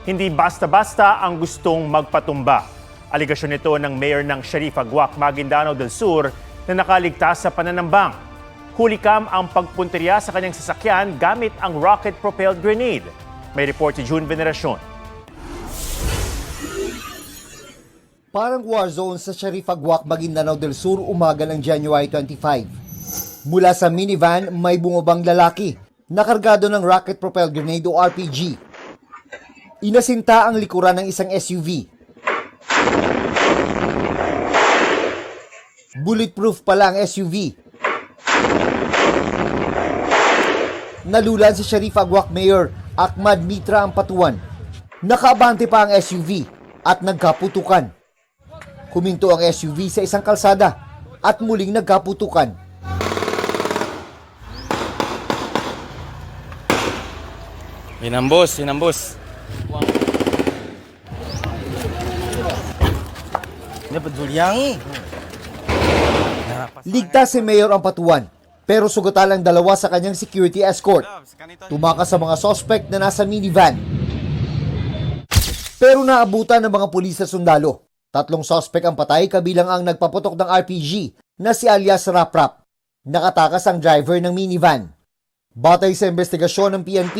Hindi basta-basta ang gustong magpatumba. Aligasyon nito ng mayor ng Sharif Aguac, Maguindanao del Sur na nakaligtas sa pananambang. Hulikam ang pagpunteriya sa kanyang sasakyan gamit ang rocket-propelled grenade. May report si June Veneracion. Parang war zone sa Sharif Aguac, Maguindanao del Sur umaga ng January 25. Mula sa minivan, may bumabang lalaki na kargado ng rocket-propelled grenade o RPG. Inasinta ang likuran ng isang SUV. Bulletproof pala ang SUV. Nalulan si Sharif Aguac Mayor Ahmad Mitra Ampatuan. Nakaabante pa ang SUV at nagkaputukan. Huminto ang SUV sa isang kalsada at muling nagkaputukan. Inambos. Ligtas si Mayor Ampatuan, pero sugatan ang dalawa sa kanyang security escort. Tumakas sa mga suspect na nasa minivan. Pero naabutan ng mga pulis at sundalo. 3 suspect ang patay kabilang ang nagpaputok ng RPG na si alias Raprap. Nakatakas ang driver ng minivan. Batay sa investigasyon ng PNP,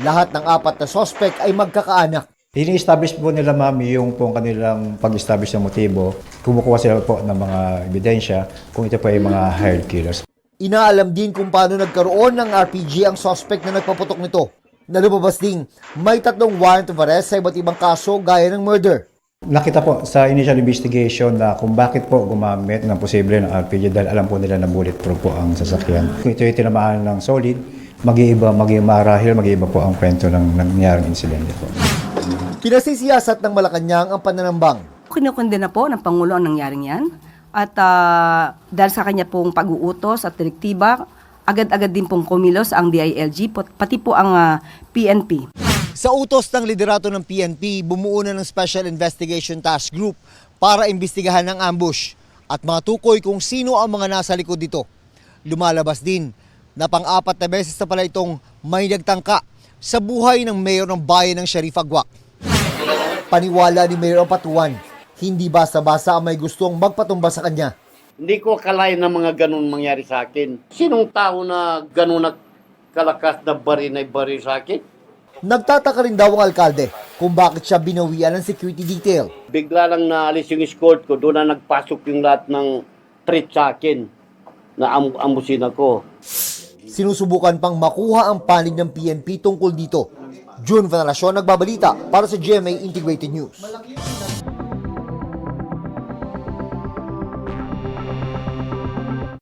lahat ng 4 na suspect ay magkakaanak. Ini-establish po nila, ma'am, yung pong kanilang pag-establish ng motibo. Kumukuha sila po ng mga ebidensya kung ito po ay mga hired killers. Inaalam din kung paano nagkaroon ng RPG ang suspect na nagpaputok nito. Nalumabas ding may 3 warrant of arrest sa iba't ibang kaso gaya ng murder. Nakita po sa initial investigation na kung bakit po gumamit ng posible ng RPG dahil alam po nila na bulletproof po ang sasakyan. Kung ito ay tinamaan ng solid, mag-iiba po ang kwento ng nangyaring insidente po. Pinasisiyasat ng Malacanang ang pananambang. Kinukundina po ng Pangulo ang nangyaring yan. At dahil sa kanya pong pag-uutos at direktiba, agad-agad din pong kumilos ang DILG, pati po ang PNP. Sa utos ng liderato ng PNP, bumuo na ng Special Investigation Task Group para imbestigahan ang ambush at matukoy kung sino ang mga nasa likod dito. Lumalabas din na pang-4 na beses na pala itong may nagtangka sa buhay ng mayor ng bayan ng Sharif Aguac. Paniwala ni Mayor Ampatuan, hindi basta-basta ang may gustong magpatumba sa kanya. Hindi ko akalain na mga ganun mangyari sa akin. Sinong tao na ganun na kalakas na bari sa akin? Nagtataka rin daw ang alkalde kung bakit siya binawian ng security detail. Bigla lang naalis yung escort ko, doon na nagpasok yung lahat ng threat sa akin na ambusin ako. Sinusubukan pang makuha ang panig ng PNP tungkol dito. June Veneracion nagbabalita para sa GMA Integrated News.